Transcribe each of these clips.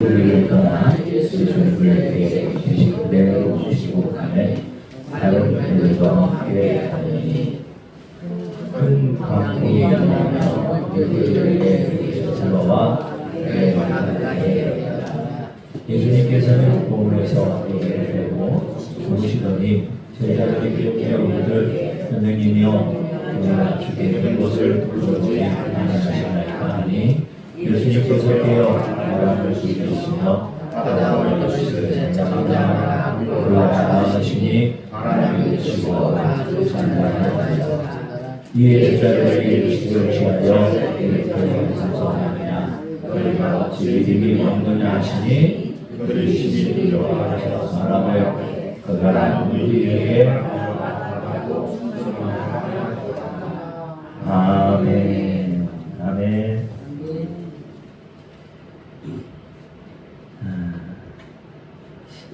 우리를 떠나 예수님을 계신 그대로 주시고 가네 다른 이들과 함께 가느니 큰 광풍이 일어나며 그들에게 들어와 내려가게 예수님께서는 공원에서 얘기를 되고 보시더니 제자들이 이렇게 오늘 선생님이여 우리가 주께는 것을 불러보니 하나님이시나이까 하니 예수님께서 깨어 바람을 불리시며 바람을 주시되 잠잠하라 올라가시니 바람이 그치고 잠잠하라 이에 제자들에게 이르시되 주여 이렇게 무서워하느냐 너희가 어찌 믿음이 없느냐 하시니 그들이 심히 두려워하셔서 말하며 그가 우리에게 아멘 아멘.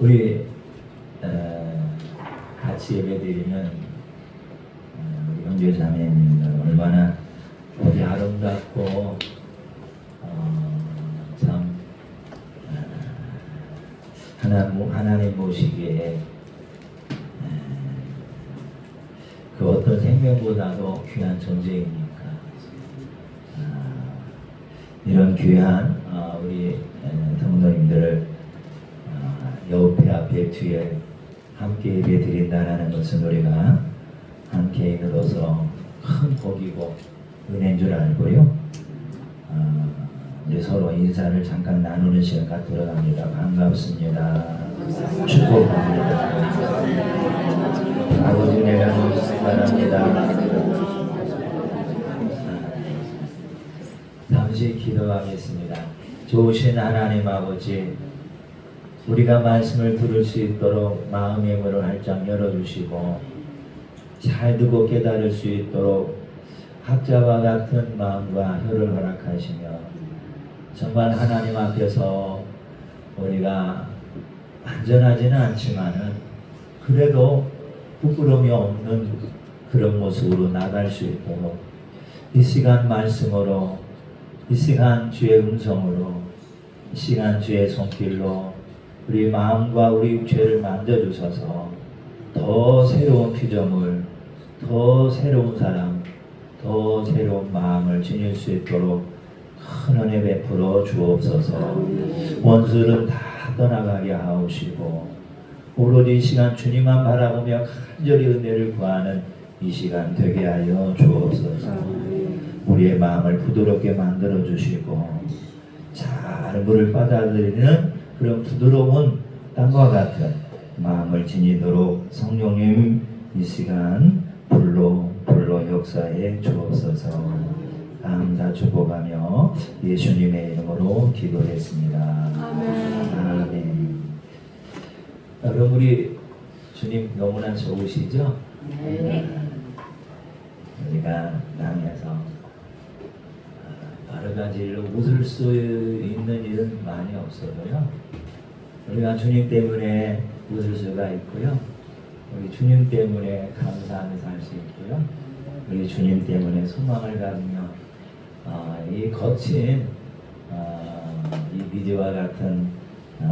우리 같이 예배드리면 우리 형제자매님들 얼마나 보기 아름답고 참 하나님 보시기에 그 어떤 생명보다도 귀한 존재입니까? 이런 귀한 우리 성도님들을 여우패 앞에 뒤에 함께 예배 드린다는 것은 우리가 한 개인으로서 큰 복이고 은혜인 줄 알고요. 이제 서로 인사를 잠깐 나누는 시간 갖도록 합니다. 반갑습니다. 축복합니다. 아버지 내가 너무 사랑합니다. 잠시 기도하겠습니다. 좋으신 하나님 아버지, 우리가 말씀을 들을 수 있도록 마음의 문을 활짝 열어주시고 잘 듣고 깨달을 수 있도록 학자와 같은 마음과 혀를 허락하시며 정말 하나님 앞에서 우리가 완전하지는 않지만은 그래도 부끄러움이 없는 그런 모습으로 나갈 수 있도록 이 시간 말씀으로 이 시간 주의 음성으로 이 시간 주의 손길로 우리 마음과 우리 육체를 만져주셔서 더 새로운 피조물, 더 새로운 사람, 더 새로운 마음을 지닐 수 있도록 큰 은혜 베풀어 주옵소서. 원수를 다 떠나가게 하옵시고 오로지 이 시간 주님만 바라보며 간절히 은혜를 구하는 이 시간 되게 하여 주옵소서. 우리의 마음을 부드럽게 만들어 주시고 잘 물을 받아들이는 그런 부드러운 땅과 같은 마음을 지니도록 성령님 이 시간 불로 역사해 주옵소서. 감사 축복하며 예수님의 이름으로 기도했습니다. 아멘. 아멘. 여러분 우리 주님 너무나 좋으시죠? 네. 우리가 땅에서 여러 가지 일로 웃을 수 있는 일은 많이 없어도요. 우리가 주님 때문에 웃을 수가 있고요. 우리 주님 때문에 감사하며 살 수 있고요. 우리 주님 때문에 소망을 가지며 이 거친 이 미디어와 같은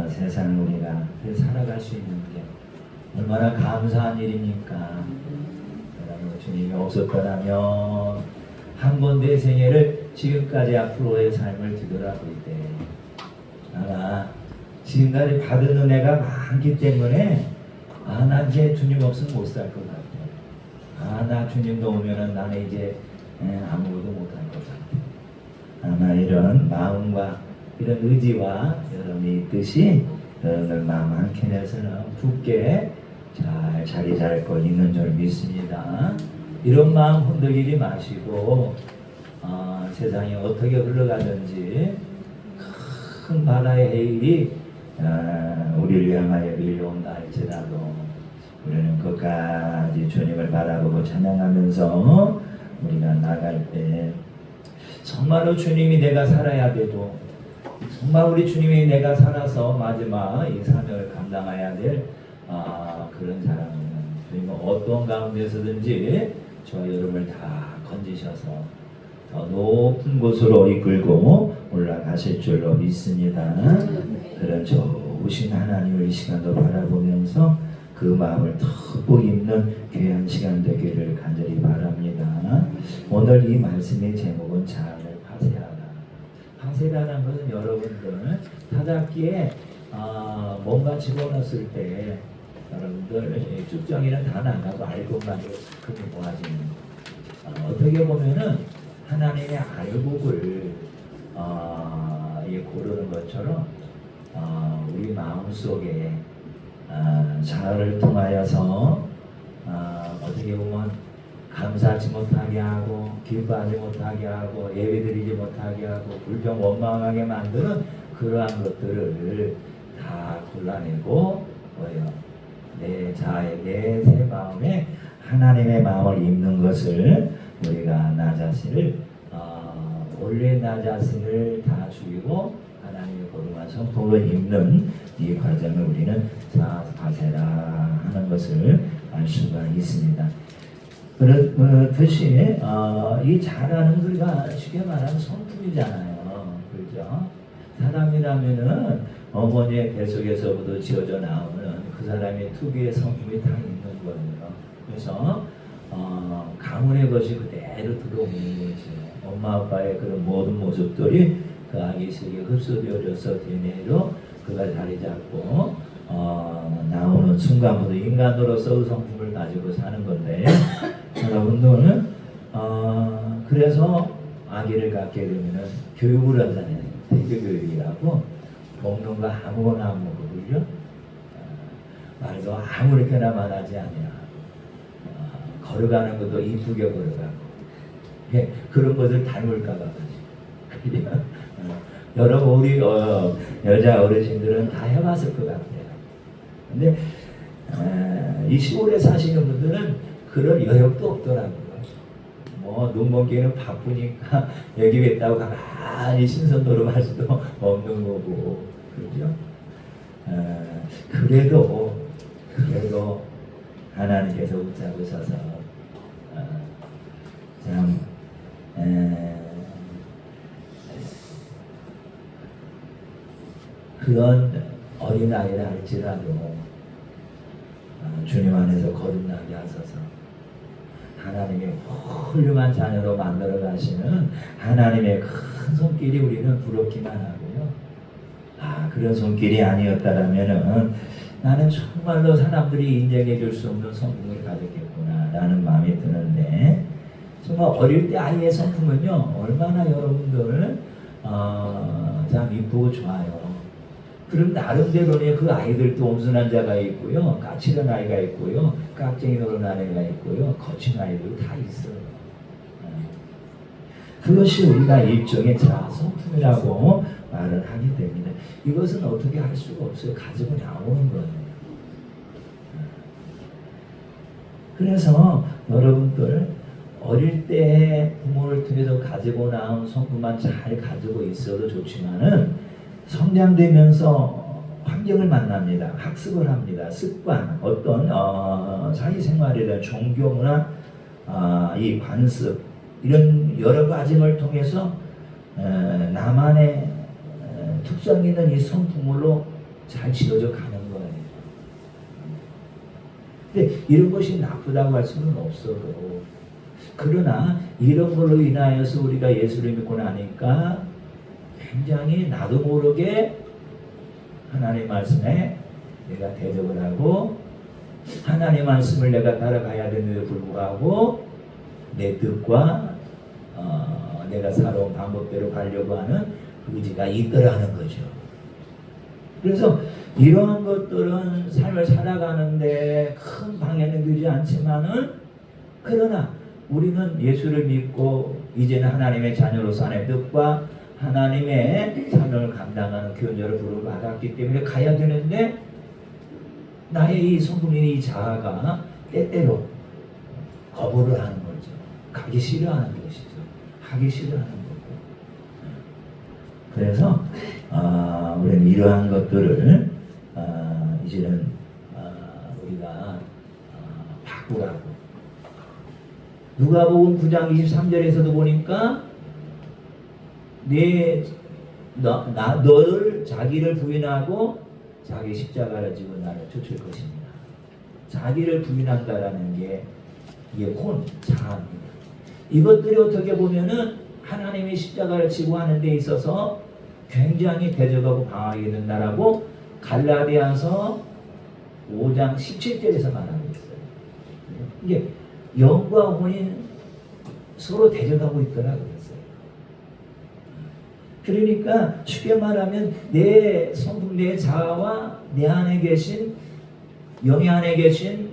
세상을 우리가 살아갈 수 있는 게 얼마나 감사한 일입니까? 여러분 주님이 없었더라면 한 번 내 생애를 지금까지 앞으로의 삶을 뒤돌아볼 때 아마 지금까지 받은 은혜가 많기 때문에 나 이제 주님 없으면 못 살 것 같아. 나 주님도 오면은 나는 이제 아무것도 못 할 것 같아. 아마 이런 마음과 이런 의지와 여러분의 뜻이 여러분들 마음 한켠에서는 굳게 잘 자리 잡고 있는 줄 믿습니다. 이런 마음 흔들리지 마시고 세상이 어떻게 흘러가든지 큰 바다의 해일이 우리를 향하여 밀려온다 할지라도 우리는 끝까지 주님을 바라보고 찬양하면서 우리가 나갈 때 정말로 주님이 내가 살아야 되고 정말 우리 주님이 내가 살아서 마지막 이 사명을 감당해야 될 그런 사람은 주님은 어떤 가운데서든지 저 여러분을 다 건지셔서 더 높은 곳으로 이끌고 올라가실 줄로 믿습니다. 그런 좋으신 하나님을 이 시간도 바라보면서 그 마음을 듬뿍 입는 귀한 시간 되기를 간절히 바랍니다. 오늘 이 말씀의 제목은 자아를 파쇄하라. 파쇄라는 것은 여러분들 타작기에 뭔가 집어넣었을 때 여러분들 쭉정이는 다 나가고 알곡만 크게 모아지는 어떻게 보면은 하나님의 알곡을 고르는 것처럼 우리 마음속에 자아를 통하여서 어떻게 보면 감사하지 못하게 하고 기뻐하지 못하게 하고 예배드리지 못하게 하고 불평 원망하게 만드는 그러한 것들을 다 골라내고 내 자아의 내 새 마음에 하나님의 마음을 입는 것을 우리가 나 자신을 원래 나 자신을 다 죽이고 하나님의 거룩한 성품으로 입는 이 과정을 우리는 자아 파쇄라 하는 것을 알 수가 있습니다. 그렇듯이 이 자라는 우리가 쉽게 말하면 성품이잖아요. 그렇죠? 사람이라면은 어머니의 뱃속에서부터 지어져 나오는 그 사람의 특유의 성품이 다 있는 거예요. 그래서 가문의 것이 그대로 들어오는 거죠. 엄마 아빠의 그런 모든 모습들이 그 아기 속에 흡수되어져서 DNA 로 그가 자리 잡고 나오는 순간부터 인간으로서의 성품을 가지고 사는 건데 여러분들은 그래서 아기를 갖게 되면은 교육을 하잖아요. 대교교육이라고 먹는 거 아무거나 안 먹거든요. 말도 아무렇게나만 하지 않냐. 걸어가는 것도 이쁘게 걸어가고 그런 것을 닮을까 봐 여러분 우리 여자 어르신들은 다 해봤을 것 같아요. 근데 이 시골에 사시는 분들은 그런 여력도 없더라고요. 뭐 눈먼개는 바쁘니까 여기 뵙다고 가만히 신선도로 갈 수도 없는 거고 그렇죠? 그래도 하나님께서 붙잡으셔서 참 그런 어린아이라 할지라도 주님 안에서 거듭나게 하소서. 하나님의 훌륭한 자녀로 만들어 가시는 하나님의 큰 손길이 우리는 부럽기만 하고요. 그런 손길이 아니었다라면은 나는 정말로 사람들이 인정해 줄 수 없는 성품을 가졌겠구나 라는 마음이 드는데 정말 어릴 때 아이의 성품은요 얼마나 여러분들 참 이쁘고 좋아요. 그럼 나름대로의 그 아이들도 온순한 자가 있고요, 까칠한 아이가 있고요, 깍쟁이 노릇한 아이가 있고요, 거친 아이들 다 있어요. 그것이 우리가 일종의 자아 성품이라고 말을 하게 됩니다. 이것은 어떻게 할 수가 없어요. 가지고 나오는 거예요. 그래서 여러분들 어릴 때 부모를 통해서 가지고 나온 성품만 잘 가지고 있어도 좋지만은 성장되면서 환경을 만납니다. 학습을 합니다. 습관, 어떤 사회생활이나 종교문화, 이 관습 이런 여러 과정을 통해서 나만의 특성 있는 이 성품으로 잘 지어져 가는 거예요. 근데 이런 것이 나쁘다고 할 수는 없어도 그러나 이런 걸로 인하여서 우리가 예수를 믿고 나니까 굉장히 나도 모르게 하나님의 말씀에 내가 대적을 하고 하나님의 말씀을 내가 따라가야 되는데도 불구하고 내 뜻과 내가 살아온 방법대로 가려고 하는 의지가 있더라는 거죠. 그래서 이러한 것들은 삶을 살아가는데 큰 방해는 되지 않지만은 그러나 우리는 예수를 믿고 이제는 하나님의 자녀로서 하나님의 뜻과 하나님의 사명을 감당하는 교훈자를 부름을 받았기 때문에 가야 되는데 나의 이 성품인 이 자아가 때때로 거부를 하는 거죠. 가기 싫어하는 것이죠. 하기 싫어하는 거고. 그래서 우리는 이러한 것들을 이제는 우리가 바꾸라고. 누가복음 9장 23절에서도 보니까 내 너를 자기를 부인하고 자기 십자가를 지고 나를 쫓을 것입니다. 자기를 부인한다라는 게 이게 자아입니다. 이것들이 어떻게 보면은 하나님의 십자가를 지고 하는 데 있어서 굉장히 대적하고 방하게 된다라고 갈라디아서 5장 17절에서 말하고 있어요. 이게 영과 혼이 서로 대적하고 있더라고 그랬어요. 그러니까 쉽게 말하면 내 성품, 내 자아와 내 안에 계신 영이 안에 계신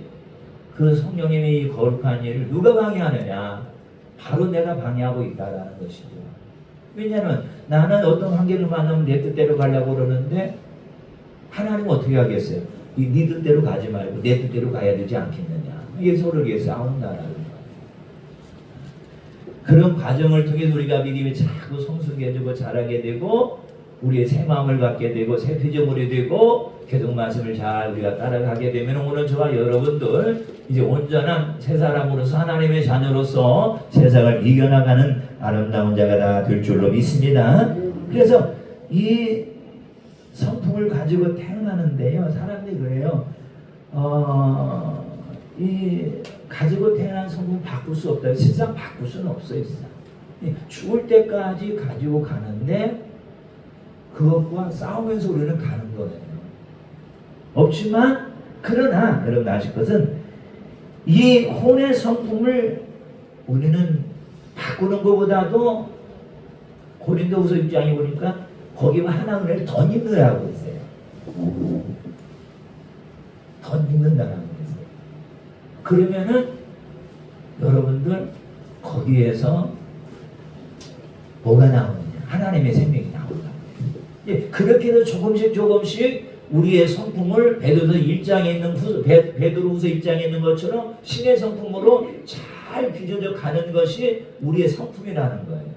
그 성령님의 거룩한 일을 누가 방해하느냐? 바로 내가 방해하고 있다라는 것이죠. 왜냐하면 나는 어떤 관계를 만나면 내 뜻대로 가려고 그러는데 하나님은 어떻게 하겠어요? 네 뜻대로 가지 말고 내 뜻대로 가야 되지 않겠느냐? 이게 서로 이게 싸운다라는 거예요. 그런 과정을 통해서 우리가 믿음이 자꾸 성숙해지고 자라게 되고 우리의 새 마음을 갖게 되고 새 피조물이 되고 계속 말씀을 잘 우리가 따라가게 되면 오늘 저와 여러분들 이제 온전한 새 사람으로서 하나님의 자녀로서 세상을 이겨나가는 아름다운 자가 다 될 줄로 믿습니다. 그래서 이 성품을 가지고 태어나는데요, 사람들이 그래요. 이 가지고 태어난 성품 바꿀 수 없다. 세상 바꿀 수는 없어요. 세상. 죽을 때까지 가지고 가는데 그것과 싸우면서 우리는 가는 거예요. 없지만 그러나 여러분 아실 것은 이 혼의 성품을 우리는 바꾸는 것보다도 고린도후서 6장에 보니까 거기만 하나 은혜를 더 입는다고 했어요. 더 입는다라고 했어요. 그러면은 여러분들 거기에서 뭐가 나오느냐? 하나님의 생명이 나온다. 그렇게 해서 조금씩 우리의 성품을 베드로후서 1장에 있는 베드로후서 1장에 있는 것처럼 신의 성품으로 잘 빚어져 가는 것이 우리의 성품이라는 거예요.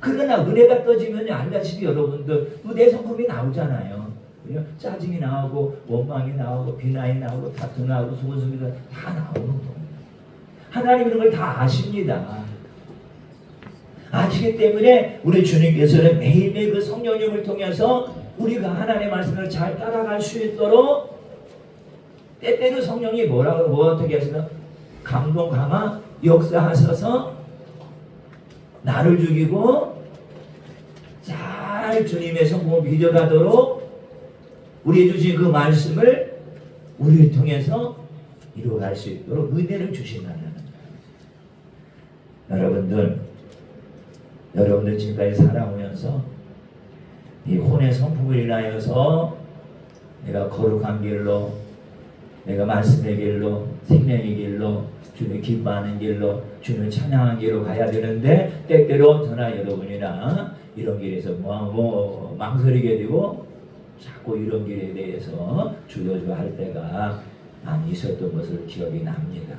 그러나 은혜가 떠지면 알다시피 여러분들 내 성품이 나오잖아요. 짜증이 나오고 원망이 나오고 비난이 나오고 다툼이 나오고 수고스럽기도 다 나오는 거예요. 하나님 이런 걸 다 아십니다. 아시기 때문에 우리 주님께서는 매일매일 그 성령님을 통해서 우리가 하나님의 말씀을 잘 따라갈 수 있도록 때때로 성령이 뭐 어떻게 하시나 감동 감화 역사하셔서 나를 죽이고 잘 주님의 성품을 빚어가도록 우리의 주신 그 말씀을 우리를 통해서 이루어갈 수 있도록 은혜를 주신다는 거예요. 여러분들 지금까지 살아오면서 이 혼의 성품을 인하여서 내가 거룩한 길로, 내가 말씀의 길로, 생명의 길로, 주님을 기뻐하는 길로, 주님을 찬양하는 길로 가야 되는데 때때로 저나 여러분이나 이런 길에서 망설이게 되고 자꾸 이런 길에 대해서 주저주저 할 때가 많이 있었던 것을 기억이 납니다.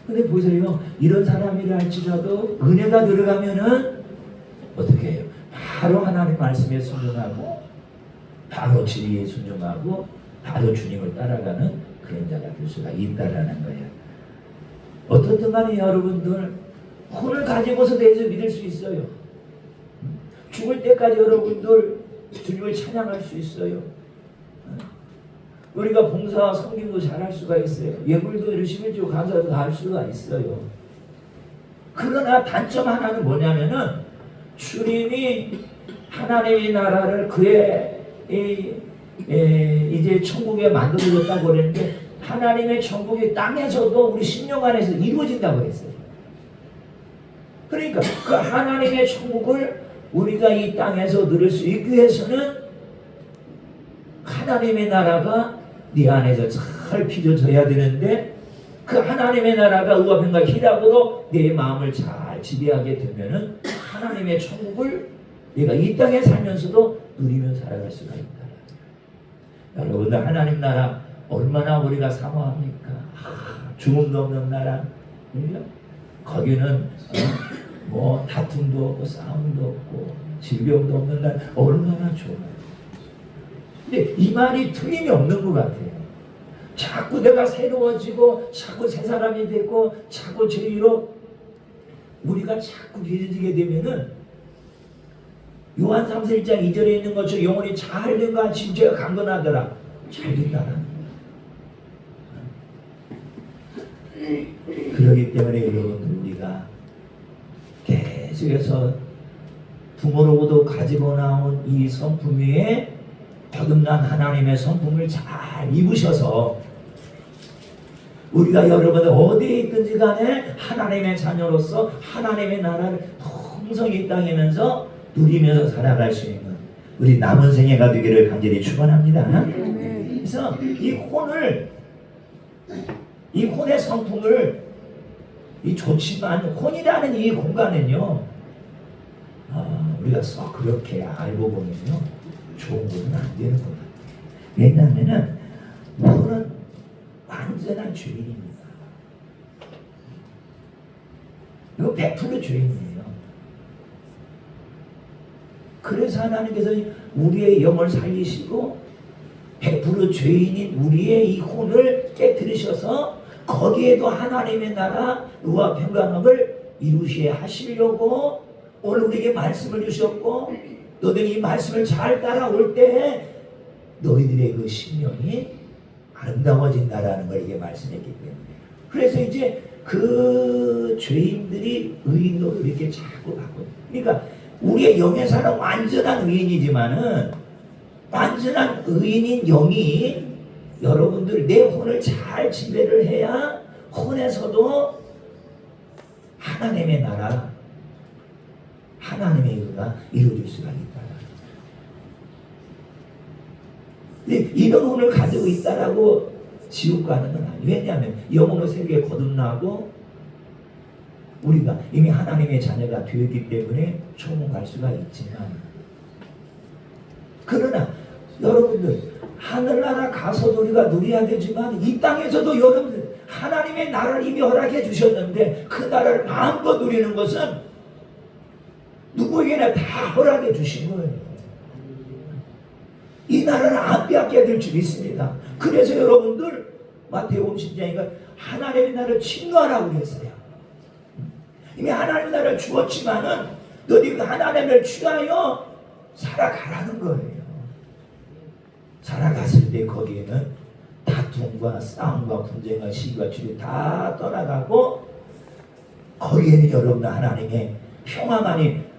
근데 보세요. 이런 사람이라 할지라도 은혜가 들어가면은 어떻게 해요? 바로 하나님 말씀에 순종하고 바로 진리에 순종하고 바로 주님을 따라가는 그런 자가 될 수가 있다라는 거예요. 어떻든 간에 여러분들 혼을 가지고서 대해서 믿을 수 있어요. 죽을 때까지 여러분들 주님을 찬양할 수 있어요. 우리가 봉사와 성김도 잘할 수가 있어요. 예물도 열심히 주고 감사도 할 수가 있어요. 그러나 단점 하나는 뭐냐면은 주님이 하나님의 나라를 그의 이제 천국에 만들어졌다고 그랬는데 하나님의 천국이 땅에서도 우리 심령 안에서 이루어진다고 그랬어요. 그러니까 그 하나님의 천국을 우리가 이 땅에서 누릴 수 있기 위해서는 하나님의 나라가 네 안에서 잘 빚어져야 되는데 그 하나님의 나라가 의와 평과 희락으로 내 마음을 잘 지배하게 되면은 하나님의 천국을 내가 이 땅에 살면서도 누리며 살아갈 수가 있다. 여러분들 하나님 나라 얼마나 우리가 사모합니까? 죽음도 없는 나라, 거기는 뭐 다툼도 없고 싸움도 없고 질병도 없는 나라 얼마나 좋아요. 근데 이 말이 틀림이 없는 것 같아요. 자꾸 내가 새로워지고 자꾸 새 사람이 되고 자꾸 죄로 우리가 자꾸 빚어지게 되면은 요한 3서 1장 2절에 있는 것처럼 영혼이 잘된가 진짜가 강건하더라. 잘 된다라는 거예요. 그렇기 때문에 여러분들 우리가 계속해서 부모로부터 가지고 나온 이 성품 위에 거듭난 하나님의 성품을 잘 입으셔서 우리가 여러분들 어디에 있든지 간에 하나님의 자녀로서 하나님의 나라를 풍성히 땅이면서 누리면서 살아갈 수 있는 우리 남은 생애가 되기를 간절히 축원합니다. 그래서 이 혼의 성품을 이 좋지만 혼이라는 이 공간은요 우리가 썩 그렇게 알고 보면요 좋은 것은 안 되는 것 같아요. 왜냐하면은 혼은 완전한 죄인입니다. 이거 100% 죄인이에요. 그래서 하나님께서 우리의 영을 살리시고 100% 죄인인 우리의 이 혼을 깨뜨리셔서 거기에도 하나님의 나라 의와 평강함을 이루셔야 하시려고 오늘 우리에게 말씀을 주셨고 너희들이 이 말씀을 잘 따라올 때 너희들의 그 심령이 아름다워진다라는 걸 이게 말씀했기 때문에 그래서 이제 그 죄인들이 의인으로 이렇게 자꾸 가고 그러니까 우리의 영의 사람 완전한 의인이지만은 완전한 의인인 영이 여러분들 내 혼을 잘 지배를 해야 혼에서도 하나님의 나라 하나님의 의가 이루어질 수가 있다. 이런 혼을 가지고 있다라고 지옥 가는 건 아니에요. 왜냐하면 영혼의 세계에 거듭나고 우리가 이미 하나님의 자녀가 되었기 때문에 천국 갈 수가 있지만 그러나 여러분들 하늘나라 가서도 우리가 누려야 되지만 이 땅에서도 여러분들 하나님의 나라를 이미 허락해 주셨는데 그 나라를 마음껏 누리는 것은 누구에게나 다 허락해 주신 거예요. 이 나라를 안 빼앗게 될 줄 믿습니다. 그래서 여러분들 마태복음 10장이니까 하나님의 나라를 침노하라고 했어요. 이미 하나님의 나라를 주었지만은 너희 그 하나님을 취하여 살아가라는 거예요. 살아갔을 때 거기에는 다툼과 싸움과 분쟁과 시기와 질이 다 떠나가고 거기에는 여러분들 하나님의 평화만이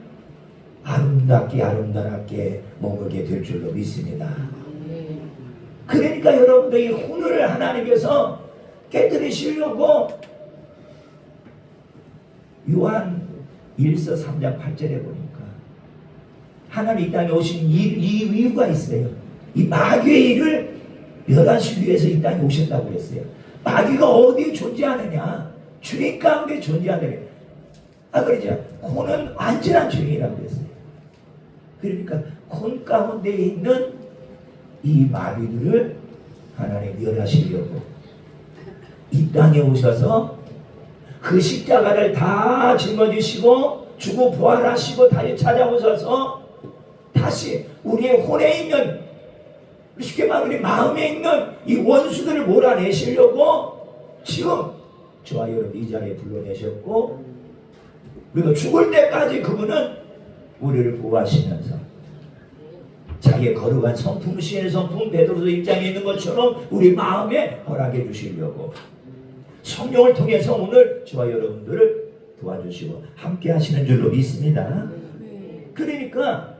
아름답게 머물게 될 줄로 믿습니다. 그러니까 여러분들 이 혼을 하나님께서 깨뜨리시려고 요한 1서 3장 8절에 보니까 하나님 이 땅에 오신 이 이유가 있어요. 이 마귀의 일을 멸하시기 위해서 이 땅에 오셨다고 했어요. 마귀가 어디에 존재하느냐? 주님 가운데 존재하느냐? 그러죠. 혼은 완전한 죄인이라고 했어요. 그러니까 혼 가운데 있는 이 마귀들을 하나님 멸하시려고 이 땅에 오셔서 그 십자가를 다 짊어지시고 죽고 부활하시고 다시 찾아오셔서 다시 우리의 혼에 있는 쉽게 말하면 우리 마음에 있는 이 원수들을 몰아내시려고 지금 저와 여러분 이 자리에 불러내셨고 그리고 죽을 때까지 그분은 우리를 보호하시면서 자기의 거룩한 성품 시인의 성품 베드로서 1장에 있는 것처럼 우리 마음에 허락해 주시려고 성령을 통해서 오늘 저와 여러분들을 도와주시고 함께 하시는 줄로 믿습니다. 그러니까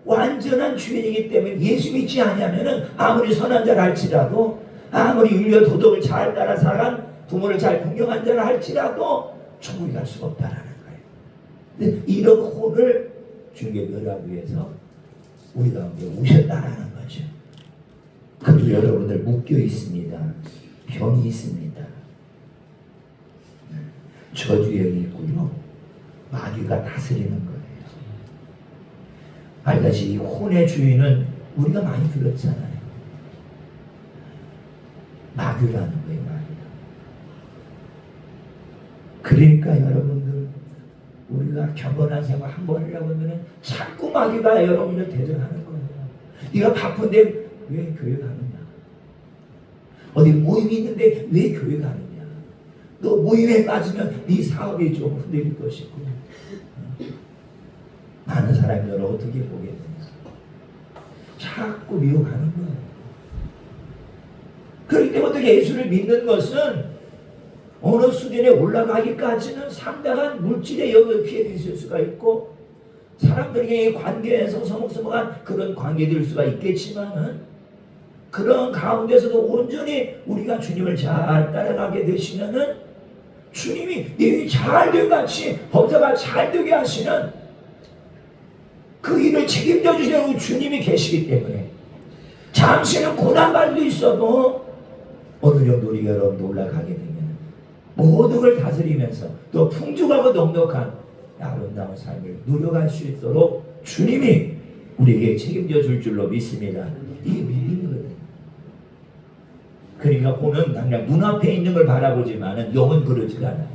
완전한 주인이기 때문에 예수 믿지 않으면은 아무리 선한 자라 할지라도 아무리 윤리 도덕을 잘 따라 살아간 부모를 잘 공경한 자라 할지라도 천국에 갈 수가 없다라는 거예요. 근데 이런 혼을 주님께 멸하기 위해서 우리 가운데 오셨다라는 거죠. 그리고 여러분들 묶여 있습니다. 병이 있습니다. 저주역이 있고요. 마귀가 다스리는 거예요. 알다시피 이 혼의 주인은 우리가 많이 들었잖아요. 마귀라는 거예요. 마귀라. 그러니까 여러분들 우리가 경건한 생활 한번 하려고 하면 자꾸 마귀가 여러분들 대적하는 거예요. 네가 바쁜데 왜 교회 가느냐? 어디 모임이 있는데 왜 교회 가느냐? 너 모임에 빠지면 네 사업이 좀 흔들릴 것이고 많은 사람이 너를 어떻게 보게 되냐. 자꾸 미혹하는 거예요. 그렇기 때문에 예수를 믿는 것은 어느 수준에 올라가기까지는 상당한 물질의 영역에 있을 수가 있고 사람들에게 관계에서 서먹서먹한 그런 관계될 수가 있겠지만은 그런 가운데서도 온전히 우리가 주님을 잘 따라가게 되시면은 주님이 네 잘된 같이 범사가 잘되게 하시는 그 일을 책임져 주시는 주님이 계시기 때문에 잠시는 고난받을 수 있어도 어느 정도 우리가 여러분도 올라가게 되면 모든 걸 다스리면서 또 풍족하고 넉넉한 아름다운 삶을 누려갈 수 있도록 주님이 우리에게 책임져 줄 줄로 믿습니다. 이게 믿음이거든요. 그러니까 보는 당장 눈앞에 있는 걸 바라보지만은 영은 그러지가 않아요.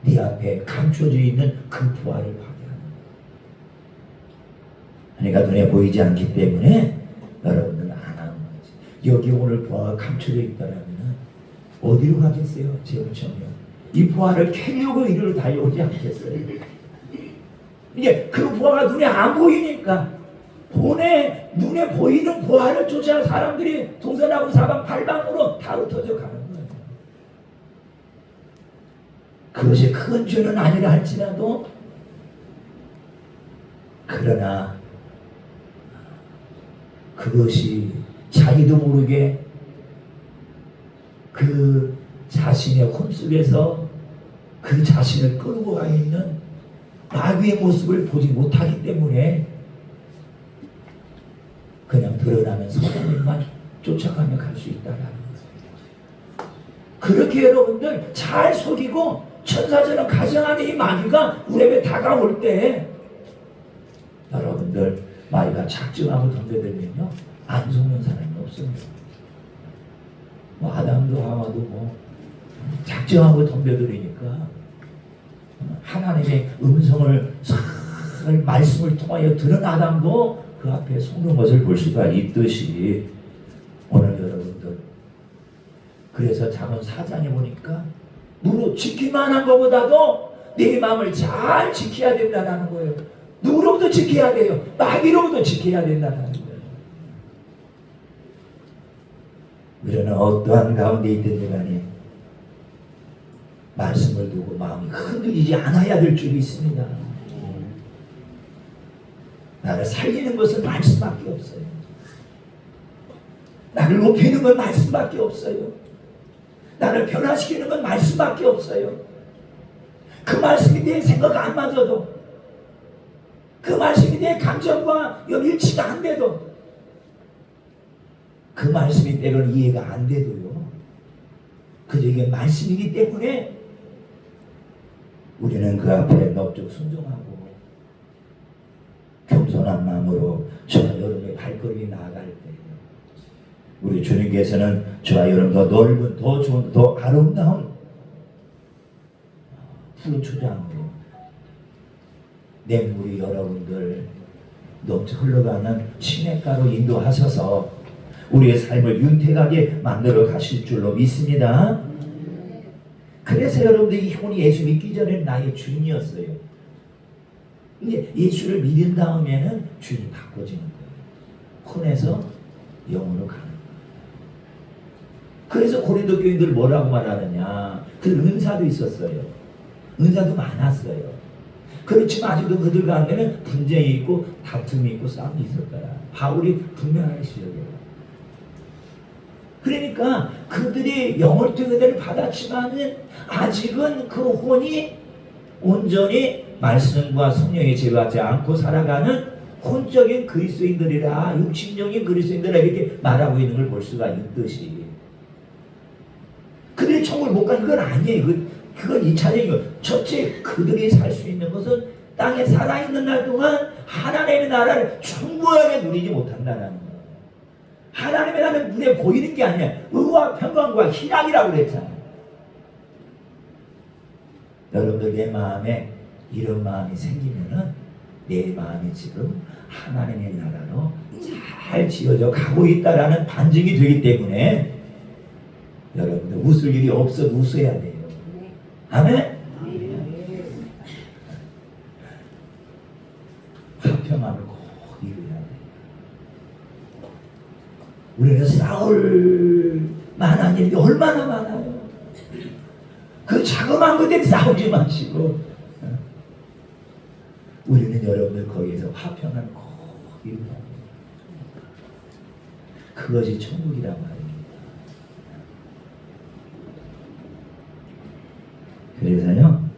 네 앞에 감춰져 있는 그 부활을 파괴하는 거예요. 그러니까 눈에 보이지 않기 때문에 여러분들은 안 하는 거지. 여기 오늘 부활가 감춰져 있다라면 어디로 가겠어요? 제 엄청요. 이 부활을 캐려고 이리로 달려오지 않겠어요? 이게 그 부활가 눈에 안 보이니까 눈에 보이는 부활을 쫓아 사람들이 동서나고 사방팔방으로 다 흩어져 가는 거예요. 그것이 큰 죄는 아니라 할지라도 그러나 그것이 자기도 모르게 그 자신의 홈속에서 그 자신을 끌고 가 있는 마귀의 모습을 보지 못하기 때문에 그냥 드러나는 선생님만 쫓아가며 갈 수 있다라는 거예요. 그렇게 여러분들 잘 속이고 천사처럼 가정하는 이 마귀가 우리 앞에 다가올 때 여러분들 마귀가 작정하고 덤벼들면요 안 속는 사람이 없습니다. 뭐 아담도 하와도 작정하고 덤벼들으니까 하나님의 음성을 말씀을 통하여 들은 아담도 그 앞에 속는 것을 볼 수가 있듯이 오늘 여러분들 그래서 잠언 4장에 보니까 누구 지키만 한 것보다도 내 마음을 잘 지켜야 된다는 거예요. 누구로부터 지켜야 돼요? 마귀로부터 지켜야 된다는 거예요. 우리는 어떠한 가운데 있든지 간에 말씀을 두고 마음이 흔들리지 않아야 될 줄이 있습니다. 나를 살리는 것은 말씀밖에 없어요. 나를 높이는 건 말씀밖에 없어요. 나를 변화시키는 건 말씀밖에 없어요. 그 말씀이 내 생각 안 맞아도 그 말씀이 내 감정과 일치가 안 돼도 그 말씀이 때로는 이해가 안 돼도요 그저 이게 말씀이기 때문에 우리는 그 앞에 넙죽 순종하고 겸손한 마음으로 저와 여러분의 발걸음이 나아갈 때 우리 주님께서는 저와 여러분 더 넓은 더 좋은 더 아름다운 푸른 초장으로 냇물이 여러분들 넘쳐 흘러가는 시냇가로 인도하셔서 우리의 삶을 윤택하게 만들어 가실 줄로 믿습니다. 그래서 여러분들 이 혼이 예수 믿기 전에는 나의 주인이었어요. 이제 예수를 믿은 다음에는 주인이 바꿔지는 거예요. 혼에서 영으로 가는 거예요. 그래서 고린도 교인들 뭐라고 말하느냐. 그 은사도 있었어요. 은사도 많았어요. 그렇지만 아직도 그들 가운데는 분쟁이 있고 다툼이 있고 싸움이 있었더라. 바울이 분명하게 지적해요. 그러니까 그들이 영월적 은혜를 받았지만은 아직은 그 혼이 온전히 말씀과 성령에 제어하지 않고 살아가는 혼적인 그리스도인들이라 육신적인 그리스도인들이라 이렇게 말하고 있는 걸 볼 수가 있듯이 그들이 천국을 못 가는 건 아니에요. 그건 2차적이고 첫째 그들이 살 수 있는 것은 땅에 살아있는 날 동안 하나님의 나라를 충분하게 누리지 못한다는 거예요. 하나님의 나라는 눈에 보이는 게 아니야. 의와 평강과 희락이라고 그랬잖아요. 여러분들 내 마음에 이런 마음이 생기면은 내 마음이 지금 하나님의 나라로 잘 지어져 가고 있다라는 반증이 되기 때문에 여러분들 웃을 일이 없어도 웃어야 돼요. 아멘? 우리는 싸울 만한 일이 얼마나 많아요. 그 자그마한 것들이 싸우지 마시고 우리는 여러분들 거기에서 화평을 꼭 이루는 그것이 천국이란 말입니다. 그래서요,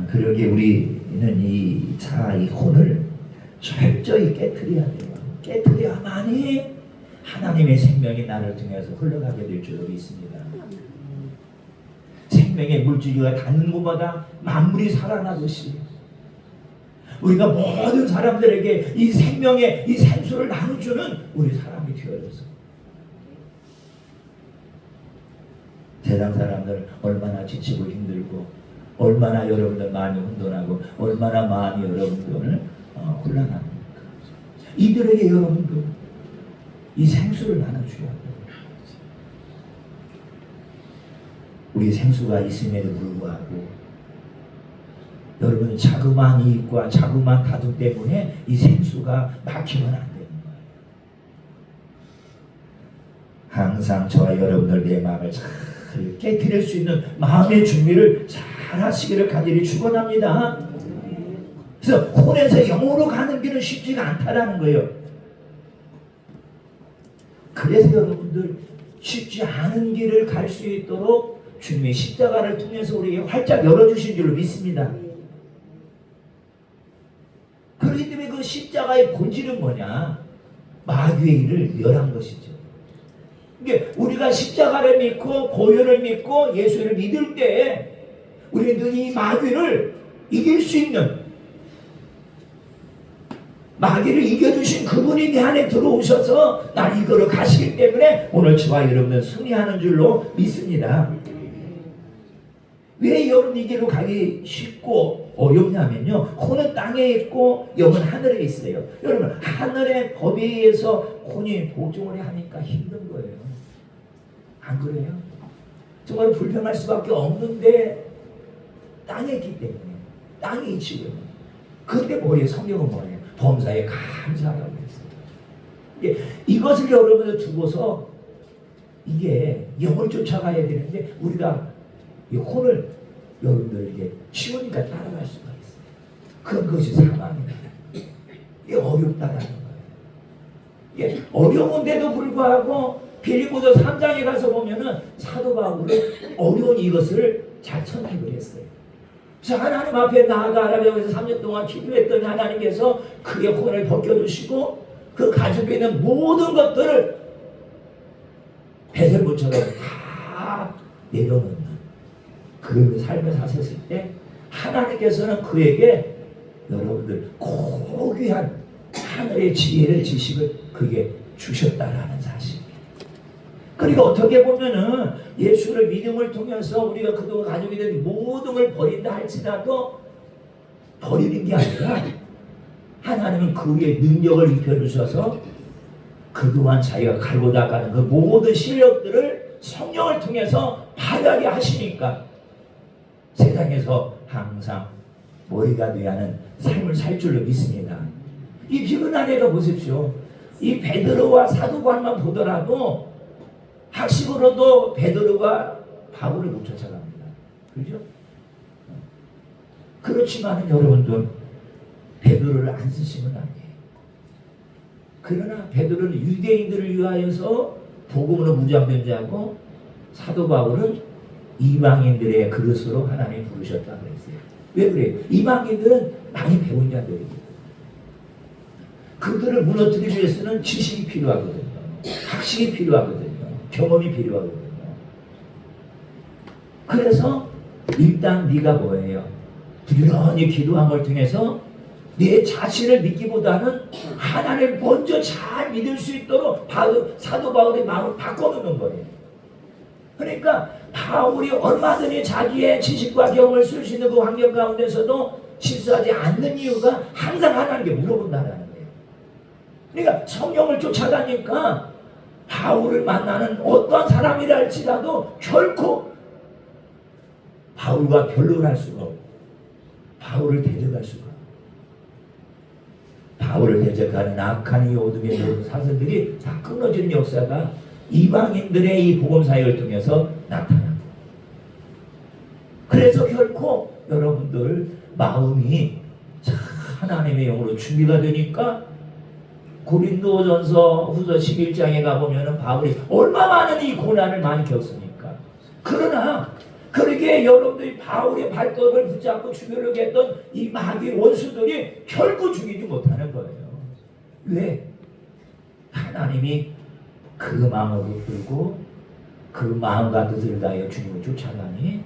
그러게 우리는 이 혼을 철저히 깨트려야 돼요. 깨트려야만이 하나님의 생명이 나를 통해서 흘러가게 될 줄로 믿습니다. 생명의 물줄기가 닿는 곳마다 만물이 살아나듯이 우리가 모든 사람들에게 이 생명의 이 생수를 나눠주는 우리 사람이 되어져서 세상 사람들 얼마나 지치고 힘들고 얼마나 여러분들 많이 혼돈하고 얼마나 많이 여러분들 혼란합니까? 이들에게 여러분들 이 생수를 나눠줘야 돼요. 우리 생수가 있음에도 불구하고 여러분 자그마한 이익과 자그마한 다툼 때문에 이 생수가 막히면 안 되는 거예요. 항상 저와 여러분들 내 마음을 잘 깨트릴 수 있는 마음의 준비를 잘 하시기를 간절히 축원합니다. 그래서 혼에서 영으로 가는 길은 쉽지가 않다라는 거예요. 그래서 여러분들 쉽지 않은 길을 갈 수 있도록 주님의 십자가를 통해서 우리에게 활짝 열어주신 줄로 믿습니다. 그렇기 때문에 그 십자가의 본질은 뭐냐? 마귀의 일을 멸한 것이죠. 이게 우리가 십자가를 믿고 보혈을 믿고 예수를 믿을 때 우리는 이 마귀를 이길 수 있는 마귀를 이겨주신 그분이 내 안에 들어오셔서 날 이끌어 가시기 때문에 오늘 저와 여러분은 승리하는 줄로 믿습니다. 왜 여러분에게로 가기 쉽고 어렵냐면요, 혼은 땅에 있고 영은 하늘에 있어요. 여러분 하늘의 법에 의해서 혼이 복종을 하니까 힘든 거예요. 안 그래요? 정말 불평할 수밖에 없는데 땅에 있기 때문에 땅에 있지요. 그런데 뭐예요? 성경은 뭐예요? 범사에 감사하라고 했어요. 이것을 여러분들 두고서 이게 영을 쫓아가야 되는데 우리가 이 혼을 여러분들에게 치우니까 따라갈 수가 있어요. 그것이 사망입니다. 이게 어렵다라는 거예요. 이게 어려운데도 불구하고 빌립보서 3장에 가서 보면은 사도 바울은 어려운 이것을 잘 선택을 했어요. 그래서 하나님 앞에 나아가라고 해서 3년 동안 기도했더니 하나님께서 그의 혼을 벗겨주시고 그 가지고 있는 모든 것들을 배설물처럼 다 내려놓는 그 삶을 사셨을 때 하나님께서는 그에게 여러분들 고귀한 하늘의 지혜를 지식을 그게 주셨다라는 사실입니다. 그리고 어떻게 보면은 예수를 믿음을 통해서 우리가 그동안 가지고 있는 모든 걸 버린다 할지라도 버리는 게 아니라 하나님은 그 위에 능력을 입혀주셔서 그동안 자기가 갈고 닦아는 그 모든 실력들을 성령을 통해서 발휘하게 하시니까 세상에서 항상 머리가 되하는 삶을 살 줄로 믿습니다. 이 비근한 애가 보십시오. 이 베드로와 사도관만 보더라도 학식으로도 베드로가 바울을 못 쫓아갑니다. 그렇죠? 그렇지만 여러분들 베드로를 안 쓰시면 안 돼요. 그러나 베드로는 유대인들을 위하여서 복음으로 무장변제하고 사도 바울은 이방인들의 그릇으로 하나님 부르셨다 그랬어요. 왜 그래요? 이방인들은 많이 배운 자들입니다. 그들을 무너뜨리기 위해서는 지식이 필요하거든요. 학식이 필요하거든요. 경험이 필요하거든요. 그래서 일단 네가 뭐예요? 부지런히 기도함을 통해서 내 자신을 믿기보다는 하나님을 먼저 잘 믿을 수 있도록 사도 바울의 마음을 바꿔놓는 거예요. 그러니까 바울이 얼마든지 자기의 지식과 경험을 쓸 수 있는 그 환경 가운데서도 실수하지 않는 이유가 항상 하나님께 물어본다는 거예요. 그러니까 성령을 쫓아가니까 바울을 만나는 어떠한 사람이라 할지라도 결코 바울과 변론할 수가 없고 바울을 데려갈 수가 없고 바울을 대적하는 악한 이 어둠의 모든 사슬들이 다 끊어지는 역사가 이방인들의 이 복음 사역을 통해서 나타납니다. 그래서 결코 여러분들 마음이 하나님의 영으로 준비가 되니까 고린도전서 후서 11장에 가보면 바울이 얼마 많은 이 고난을 많이 겪습니까? 그러나 그러기에 여러분들이 바울의 발걸음을 붙잡고 죽이려고 했던 이 마귀 원수들이 결코 죽이지 못하는 거예요. 왜? 하나님이 그 마음을 붙들고 그 마음과 뜻을 다하여 주님을 쫓아가니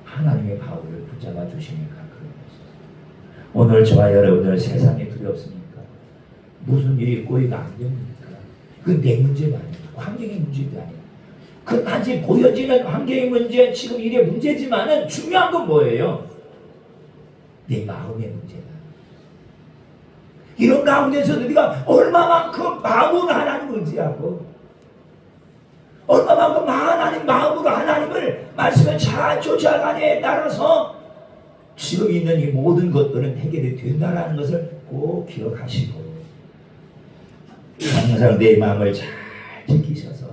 하나님의 바울을 붙잡아 주시니까 그런 것이죠. 오늘 저와 여러분들 세상에 두렵습니까? 무슨 일이 꼬이가 안 됩니까? 그건 내 문제가 아니에요. 환경의 문제도 아니에요. 그 단지 보여지는 환경의 문제, 지금 일의 문제지만은 중요한 건 뭐예요? 내 마음의 문제다. 이런 가운데서 우리가 얼마만큼 마음으로 하나님을 의지하고 얼마만큼 하나님 마음으로 하나님을 말씀을 잘 쫓아가냐에 따라서 지금 있는 이 모든 것들은 해결이 된다는 것을 꼭 기억하시고 항상 내 마음을 잘 지키셔서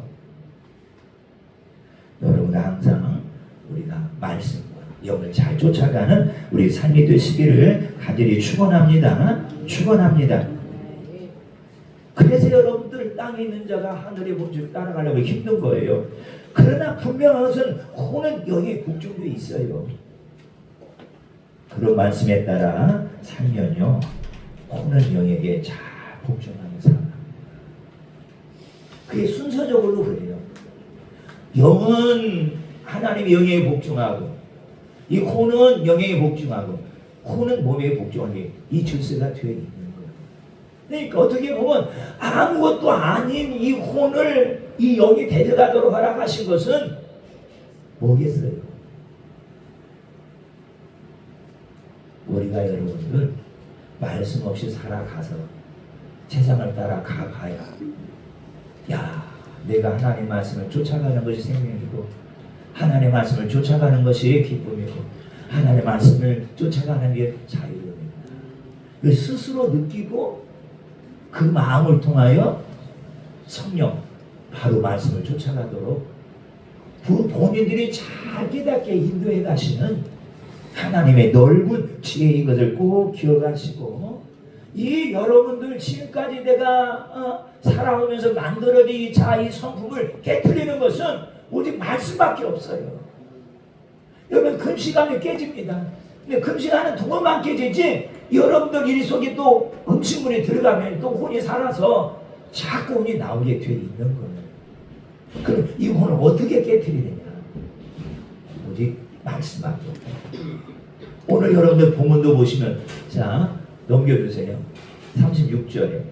여러분 항상 우리가 말씀과 영을 잘 쫓아가는 우리 삶이 되시기를 간절히 축원합니다. 축원합니다. 그래서 여러분들 땅에 있는 자가 하늘의 법칙을 따라가려고 힘든 거예요. 그러나 분명한 것은 혼은 영에 복종되어 있어요. 그런 말씀에 따라 살면요 혼은 영에게 잘 복종하는 사람. 그게 순서적으로 그래요. 영은 하나님의 영에 복종하고 이 혼은 영에 복종하고 혼은 몸에 복종하게 이 질서가 되어 있는 거예요. 그러니까 어떻게 보면 아무것도 아닌 이 혼을 이 영이 데려가도록 허락하신 것은 뭐겠어요? 우리가 여러분들 말씀 없이 살아가서 세상을 따라 가봐야 야 내가 하나님 말씀을 쫓아가는 것이 생명이고 하나님의 말씀을 쫓아가는 것이 기쁨이고 하나님의 말씀을 쫓아가는 게 자유입니다. 스스로 느끼고 그 마음을 통하여 성령 바로 말씀을 쫓아가도록 본인들이 잘 깨닫게 인도해 가시는 하나님의 넓은 지혜인 것을 꼭 기억하시고 이 여러분들 지금까지 내가 살아오면서 만들어진 이 성품을 깨트리는 것은 오직 말씀밖에 없어요. 여러분 금식하면 깨집니다. 근데 금식하는 두 번만 깨지지 여러분들 일 속에 또 음식물이 들어가면 또 혼이 살아서 자꾸 혼이 나오게 되어 있는 거예요. 그럼 이 혼을 어떻게 깨트리느냐? 오직 말씀밖에 없다. 오늘 여러분들 본문도 보시면 자 넘겨주세요. 36절에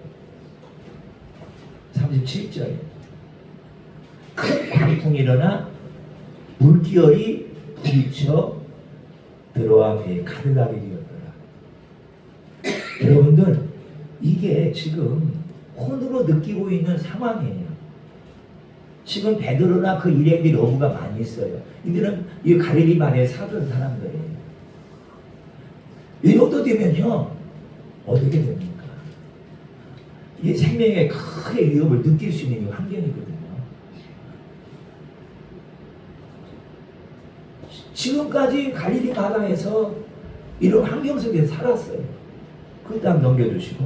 37절에 큰 광풍이 일어나 물기열이 부딪혀 들어와 배에 가득하게 되었더라. 여러분들 이게 지금 혼으로 느끼고 있는 상황이에요. 지금 베드로나 그 일행들이 어부가 많이 있어요. 이들은 이 갈릴리 반에 살던 사람들이에요. 이 정도 되면요 어떻게 됩니까? 이게 생명의 크게 위협을 느낄 수 있는 환경이거든요. 지금까지 갈릴리 바다에서 이런 환경 속에 살았어요. 그 다음 넘겨주시고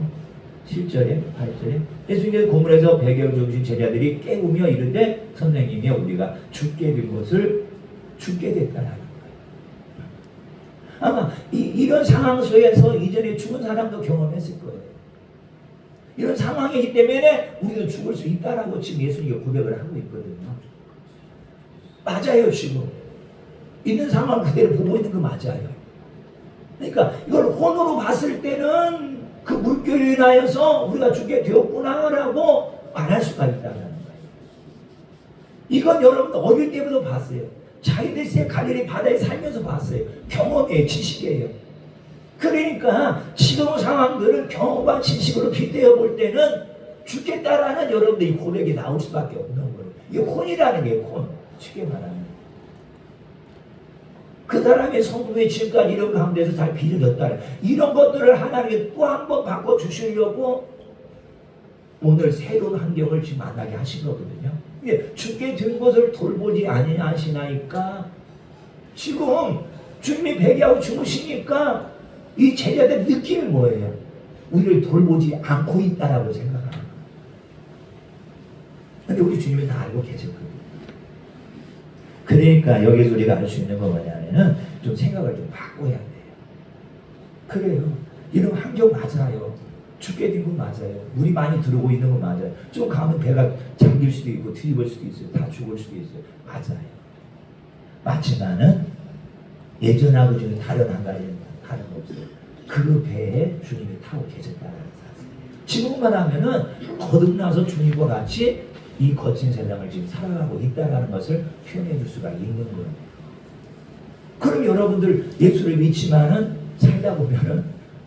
7절에 8절에 예수님께서 고문에서 배경 중심 제자들이 깨우며 이르되 선생님이 우리가 죽게 된 것을 죽게 됐다라는 거예요. 아마 이런 상황 속에서 이전에 죽은 사람도 경험했을 거예요. 이런 상황이기 때문에 우리도 죽을 수 있다라고 지금 예수님이 고백을 하고 있거든요. 맞아요. 지금 있는 상황 그대로 보고 있는 거 맞아요. 그러니까 이걸 혼으로 봤을 때는 그 물결로 인하여서 우리가 죽게 되었구나라고 말할 수가 있다는 거예요. 이건 여러분 어릴 때부터 봤어요. 자기들이 갈릴리 바다에 살면서 봤어요. 경험이에요. 지식이에요. 그러니까 지금 상황들을 경험과 지식으로 빗대어 볼 때는 죽겠다라는 여러분들이 고백이 나올 수밖에 없는 거예요. 이게 혼이라는 게 혼. 쉽게 말하면. 그 사람의 성품이 지금까지 이런 가운데서 잘 빚어졌다. 이런 것들을 하나님께 또 한 번 바꿔주시려고 오늘 새로운 환경을 지금 만나게 하신 거거든요. 주께 된 것을 돌보지 아니하시나이까. 지금 주님이 배기하고 주무시니까 이 제자들 느낌이 뭐예요? 우리를 돌보지 않고 있다라고 생각하는 거예요. 근데 우리 주님이 다 알고 계셨거든요. 그러니까 여기서 우리가 알 수 있는 거 뭐냐면은 좀 생각을 좀 바꿔야 돼요. 그래요. 이런 환경 맞아요. 죽게 된 건 맞아요. 물이 많이 들어오고 있는 건 맞아요. 좀 가면 배가 잠길 수도 있고 뒤집을 수도 있어요. 다 죽을 수도 있어요. 맞아요. 맞지만은 예전하고 지금 다른 한 가지는 다른 거 없어요. 그 배에 주님이 타고 계셨다는 사실. 지금만 하면은 거듭나서 주님과 같이 이 거친 세상을 지금 살아가고 있다는 것을 표현해 줄 수가 있는 거예요. 그럼 여러분들 예수를 믿지만은 살다 보면은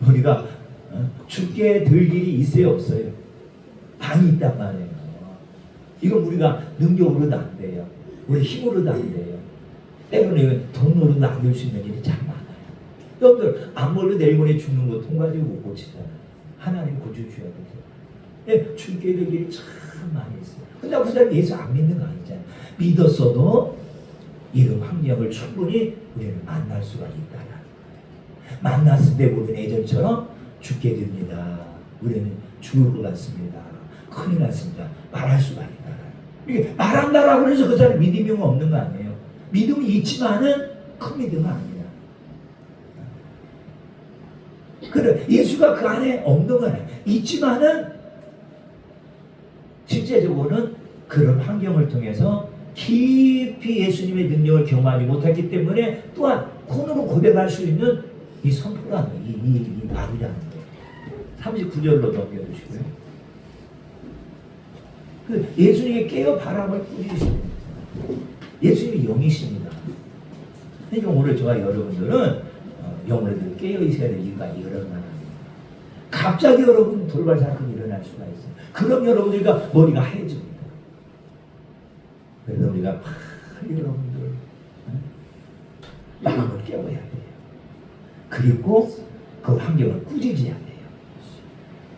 우리가 죽게 될 일이 있어요, 없어요? 많이 있단 말이에요. 이건 우리가 능력으로도 안 돼요. 우리 힘으로도 안 돼요. 때로는 돈으로도 안 될 수 있는 일이 참 많아요. 여러분들 암몰로 내일 모레 죽는 거 돈 가지고 못 고치잖아요. 하나님 고쳐줘야 되죠. 예, 죽게 될 일이 참 많이 있어요. 근데 그 사람이 예수 안 믿는 거 아니잖아요. 믿었어도 이런 환경을 충분히 우리는 만날 수가 있다는 거예요. 만났을 때 우리는 예전처럼 죽게 됩니다. 우리는 죽을 것 같습니다. 큰일 났습니다. 말할 수가 있다. 이게 말한다라고 해서 그 사람 믿음이 없는 거 아니에요. 믿음이 있지만은 큰 믿음은 아닙니다. 그래 예수가 그 안에 없는 건 아니에요. 있지만은 실제적으로는 그런 환경을 통해서 깊이 예수님의 능력을 경험하지 못했기 때문에 또한 콘으로 고백할 수 있는 이 선포라는 이 말이라는 거예요. 39절로 넘겨주시고요. 그 예수님의 깨어 바람을 뿌리십니다. 예수님이 영이십니다. 그러니까 오늘 저와 여러분들은 영으로 깨어 있어야 될 이유가 일어나는 갑자기 여러분 돌발 사건이 일어날 수가 있어요. 그럼 여러분들과 머리가 하얘집니다. 그래서 우리가 빨리 여러분들 영을 깨워야 돼요. 그리고 그 환경을 꾸짖어야 돼요.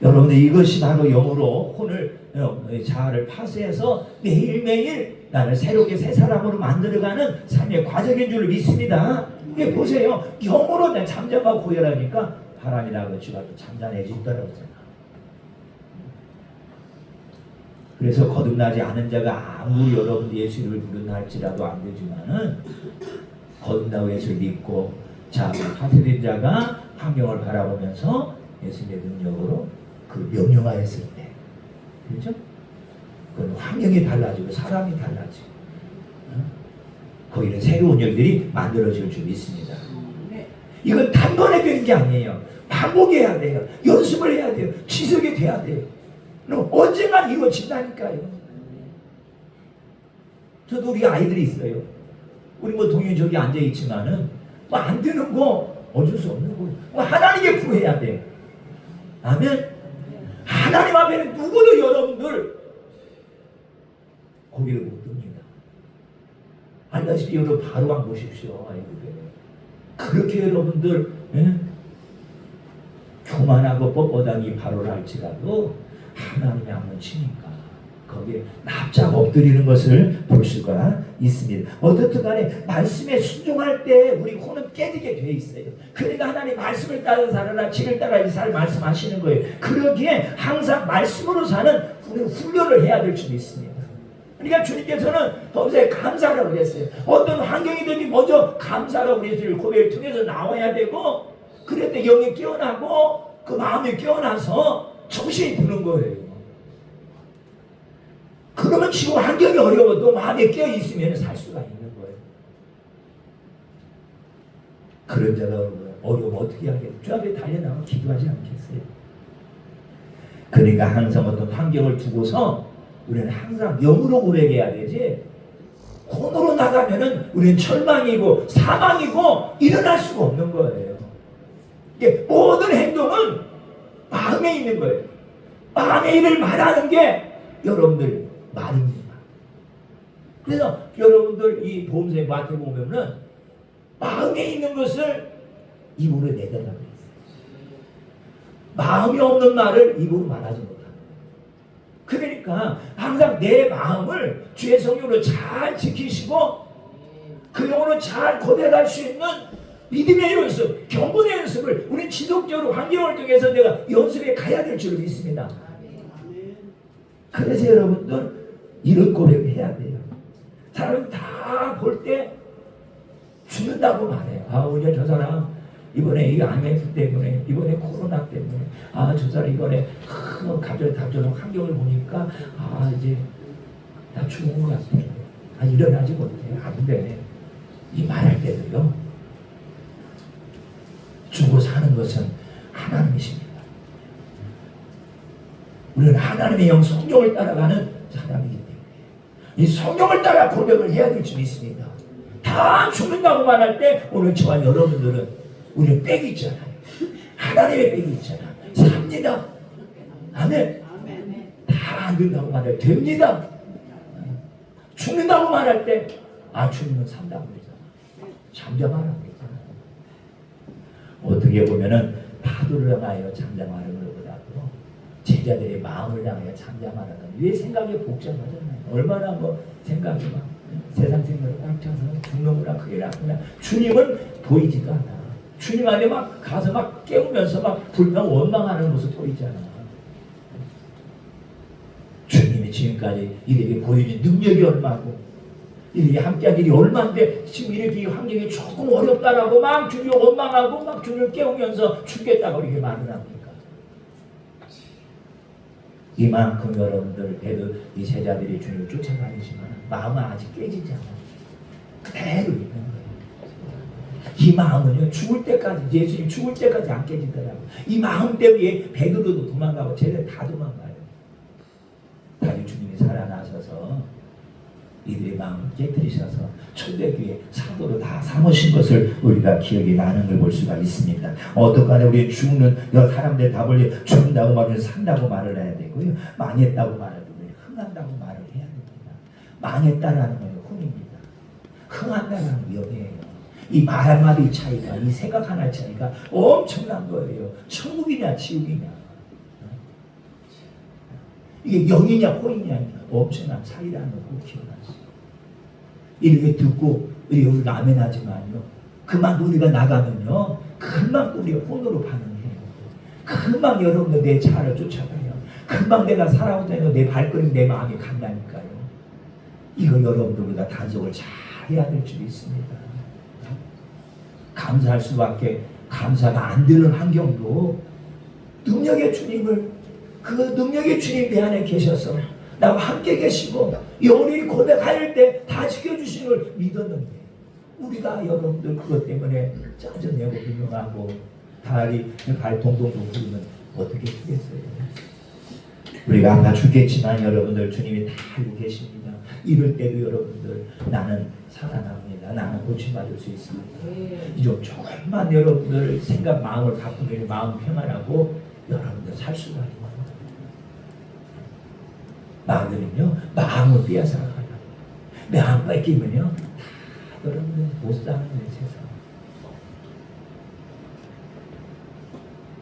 여러분들 이것이 바로 영으로 혼을 자아를 파쇄해서 매일매일 나를 새롭게 새 사람으로 만들어가는 삶의 과정인 줄 믿습니다. 이게 보세요. 영으로 내 잠잠하고 고열하니까 바람이나 것이가 또 잔잔해진다라고 생각합니다. 그래서 거듭나지 않은 자가 아무리 여러분들 예수를 부른다 할지라도 안 되지만은 거듭나고 예수를 믿고 자아가 파쇄된 자가 환경을 바라보면서 예수님의 능력으로 그 명령하였을 때, 그렇죠? 그건 환경이 달라지고 사람이 달라지고 거기는 새로운 일들이 만들어질 줄 믿습니다. 이건 단번에 되는 게 아니에요. 반복해야 돼요. 연습을 해야 돼요. 지속이 돼야 돼요. 그럼 언젠간 이루어진다니까요. 저도 우리 아이들이 있어요. 우리 뭐 동영이 저기 앉아있지만은 뭐 안 되는 거 어쩔 수 없는 거. 뭐 하나님께 구해야 돼요. 아멘. 하나님 앞에는 누구도 여러분들 고개를 못 듭니다. 알다시피 여러분 바로만 보십시오. 그렇게 여러분들 교만하고 뻣뻣하기 바로를 할지라도 하나님이 한번 치니까 거기에 납작 엎드리는 것을 볼 수가 있습니다. 어떻든 간에 말씀에 순종할 때 우리 혼은 깨지게 돼 있어요. 그러니까 하나님 말씀을 따라 살아라, 지를 따라 이 살 말씀하시는 거예요. 그러기에 항상 말씀으로 사는 우리는 훈련을 해야 될 줄 믿습니다. 그러니까 주님께서는 범사에 감사라고 그랬어요. 어떤 환경이든지 먼저 감사라고 그랬어요. 고백을 통해서 나와야 되고 그럴 때 영이 깨어나고 그 마음이 깨어나서 정신이 드는 거예요. 그러면 지금 환경이 어려워도 마음에 깨어있으면 살 수가 있는 거예요. 그런 자가 어려우면 어떻게 하겠어요? 주 앞에 달려나가면 기도하지 않겠어요? 그러니까 항상 어떤 환경을 두고서 우리는 항상 영으로 고백해야 되지 혼으로 나가면은 우리는 절망이고 사망이고 일어날 수가 없는 거예요. 이게 모든 행동은 마음에 있는 거예요. 마음의 일을 말하는 게 여러분들 말입니다. 그래서 여러분들 이 보험서에 마태복음 보면은 마음에 있는 것을 입으로 내달라고 했어요. 마음이 없는 말을 입으로 말하지 못합니다. 그러니까 항상 내 마음을 주의 성령으로 잘 지키시고 그 영으로 잘 고백할 수 있는 믿음의 연습, 경건의 연습을 우리 지속적으로 환경을 통해서 내가 연습해 가야 될 줄 믿습니다. 그래서 여러분들 이런 고백을 해야 돼요. 사람은 다 볼 때 죽는다고 말해요. 아, 우리 저 사람 이번에 이 IMF 때문에, 이번에 코로나 때문에, 아, 저 사람 이번에 갑자기 환경을 보니까 아, 이제 나 죽은 것 같아. 아, 일어나지 못해. 안 돼. 이 말할 때도요, 죽고 사는 것은 하나님이십니다. 우리는 하나님의 영 성령을 따라가는 사람이기 때문에 이 성령을 따라 고백을 해야 될 줄 믿습니다. 다 죽는다고 말할 때 오늘 저와 여러분들은 우리는 빽이 있잖아요. 하나님의 빽이 있잖아. 삽니다. 아멘. 다 안 된다고 말해요. 됩니다. 죽는다고 말할 때 아, 죽으면 산다고 그러잖아. 잠잠하라고 그러잖아. 어떻게 보면은 파도를 향하여 잠잠하는 것보다도 제자들의 마음을 향하여 잠잠하라는, 왜 생각이 복잡하잖아요. 얼마나 뭐 생각이 막 세상 생각을 꽉 차서 죽는구나, 그게 낫구나. 주님은 보이지도 않아. 주님 안에 막 가서 막 깨우면서 막 불평 원망하는 모습 보이잖아. 주님이 지금까지 이들에게 보여준 능력이 얼마고 이들이 함께한 일이 얼마인데 지금 이렇게 환경이 조금 어렵다라고 막 주님을 원망하고 막 주님을 깨우면서 죽겠다고 이렇게 말을 합니까? 이만큼 여러분들 그래도 이 제자들이 주님을 쫓아다니지만 마음은 아직 깨지지 않아요. 그대로 있는 거예요. 이 마음은요, 죽을 때까지, 예수님 죽을 때까지 안 깨지더라고요. 이 마음 때문에 베드로도 도망가고 쟤들 다 도망가요. 다시 주님이 살아나셔서 이들의 마음을 깨뜨리셔서 초대교회 사도로 다 삼으신 것을 우리가 기억이 나는 걸 볼 수가 있습니다. 어떡하냐, 우리 죽는 사람들 다 벌리 죽는다고 말하면 산다고 말을 해야 되고요. 망했다고 말해도 흥한다고 말을 해야 됩니다. 망했다라는 건 혼입니다. 흥한다는 건 위험해요. 이 말 한마디 차이가, 이 생각 하나 차이가 엄청난 거예요. 천국이냐 지옥이냐, 이게 영이냐 혼이냐 엄청난 차이라는 걸 꼭 기억하시죠. 이렇게 듣고 우리 라면하지만요, 그만 우리가 나가면요 금방 우리가 혼으로 반응해요. 금방 여러분들 내 차를 쫓아가요. 금방 내가 살아오다가 내 발걸음 내 마음이 간다니까요. 이거 여러분들 우리가 단속을 잘 해야 될 줄 있습니다. 감사할 수밖에 감사가 안 되는 환경도 능력의 주님을, 그 능력의 주님 내 안에 계셔서 나와 함께 계시고 영원히 고백할 때 다 지켜주시는 걸 믿었는데 우리가 여러분들 그것 때문에 짜증내고 비명하고 다리 발 동동 부르면 어떻게 되겠어요? 우리가 아마 죽겠지만 여러분들 주님이 다 알고 계십니다. 이럴 때도 여러분들 나는 살아납니다. 나는 고침받을 수 있습니다. 이제 조금만 여러분들 생각 마음을 바꾸면 마음 평안하고 여러분들 살 수가 있어요. 마음은요 마음을 빼앗아가요. 마음 뺏기면요 다 여러분들 못 사는 세상.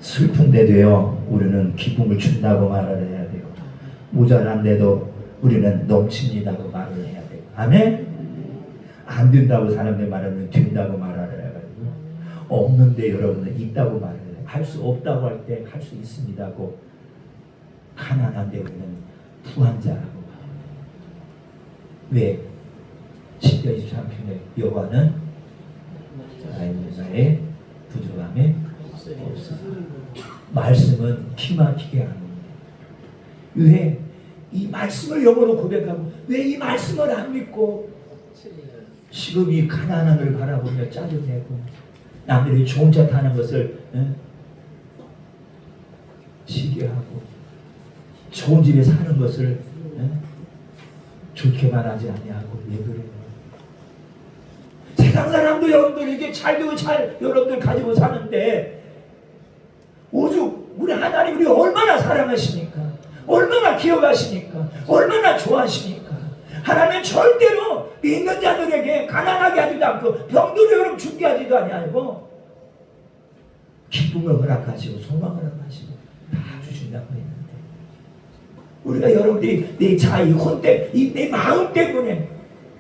슬픈데도요 우리는 기쁨을 준다고 말을 해야 되고, 모자란데도 우리는 넘칩니다고 말을 해야 되고, 아멘? 안 된다고 사람들 말하면 된다고 말을 해가지고, 없는데 여러분은 있다고 말을 해요. 할 수 없다고 할 때 할 수 있습니다고, 가난한데 우리는 부한자라고. 왜? 10편 23편에 여호와는 나의 부족함에 없으나, 말씀은 기막히게 하는 거예요. 왜? 이 말씀을 영어로 고백하고 왜 이 말씀을 안 믿고 지금 이 가난함을 바라보며 짜증내고 남들이 좋은 차 타는 것을 시기하고 좋은 집에 사는 것을 좋게 말하지 아니하고 왜 그래요? 세상 사람도 여러분들에게 잘되고 잘 여러분들 가지고 사는데 오죽 우리 하나님 우리 얼마나 사랑하십니까? 얼마나 기억하십니까? 얼마나 좋아하십니까? 하나님은 절대로 믿는 자들에게 가난하게 하지도 않고 병들어처럼 죽게 하지도 아니하고 기쁨을 허락하시고 소망을 허락하시고 다 주신다고 했는데, 우리가 여러분들이 내 자의 혼 때문에, 내 마음 때문에,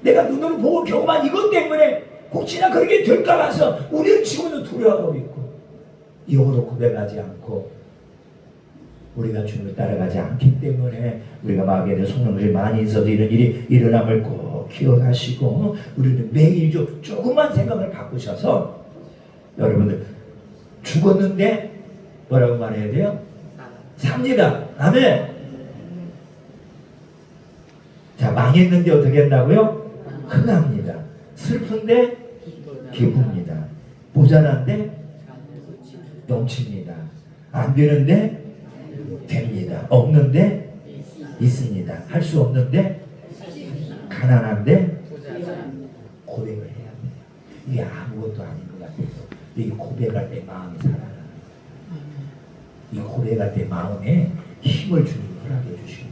내가 눈으로 보고 경험한 이것 때문에 혹시나 그렇게 될까 봐서 우리는 지금도 두려워하고 있고 영으로 고백하지 않고 우리가 주님을 따라가지 않기 때문에 우리가 마귀에 대해 속는 것이 많이 있어도 이런 일이 일어남을 꼭 기억하시고, 우리는 매일 조금만 생각을 바꾸셔서, 여러분들 죽었는데 뭐라고 말해야 돼요? 삽니다. 아멘. 자, 망했는데 어떻게 한다고요? 흥합니다. 슬픈데 기쁩니다. 모자란데 넘칩니다. 안 되는데 됩니다. 없는데 있습니다. 할 수 없는데 가난한데 고백을 해야 돼요. 이게 아무것도 아닌 것 같아요. 이 고백할 때 마음이 살아나요. 이 고백할 때 마음에 힘을 주는 허락해 주시고,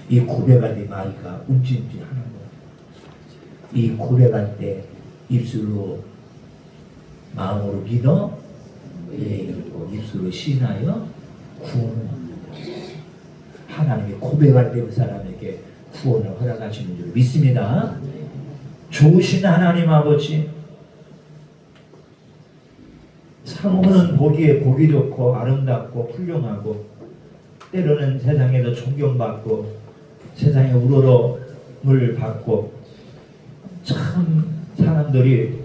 이 고백할 때 마귀가 움찔움찔하는 거예요. 이 고백할 때 입술로 마음으로 믿어 이르고 입술로 신하여 구원을 얻는다. 하나님이 고백할 때 그 사람에게 구원을 허락하시는 줄 믿습니다. 좋으신 하나님 아버지, 상호는 보기에 보기 좋고 아름답고 훌륭하고 때로는 세상에도 존경받고 세상에 우러러을 받고 참 사람들이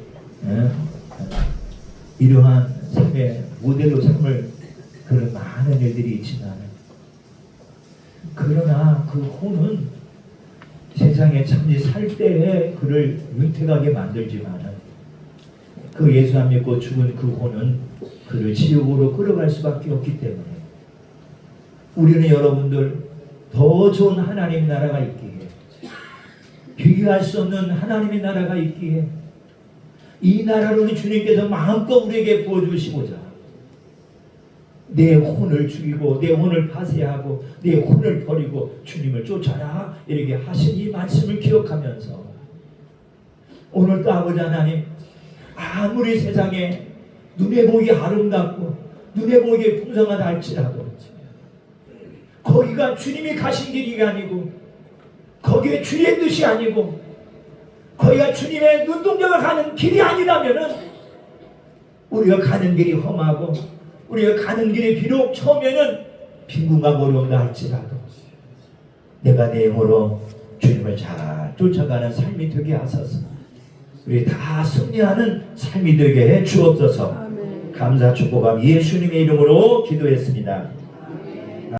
이러한 삶의 모델로 삼을 그런 많은 일들이 있지만, 그러나 그 혼은 세상에 참지 살 때에 그를 윤택하게 만들지만, 그 예수 안 믿고 죽은 그 혼은 그를 지옥으로 끌어갈 수밖에 없기 때문에, 우리는 여러분들 더 좋은 하나님의 나라가 있기에, 비교할 수 없는 하나님의 나라가 있기에, 이 나라를 주님께서 마음껏 우리에게 부어주시고자 내 혼을 죽이고 내 혼을 파쇄하고 내 혼을 버리고 주님을 쫓아라 이렇게 하신 이 말씀을 기억하면서, 오늘도 아버지 하나님, 아무리 세상에 눈에 보기 아름답고 눈에 보기 풍성하다 할지라도 거기가 주님이 가신 길이 아니고 거기에 주의 뜻이 아니고 거기가 주님의 눈동자가 가는 길이 아니라면은, 우리가 가는 길이 험하고 우리가 가는 길이 비록 처음에는 빈궁하고 어려운다 할지라도 내가 내 영으로 주님을 잘 쫓아가는 삶이 되게 하소서. 우리 다 승리하는 삶이 되게 해 주옵소서. 감사 축복함 예수님의 이름으로 기도했습니다.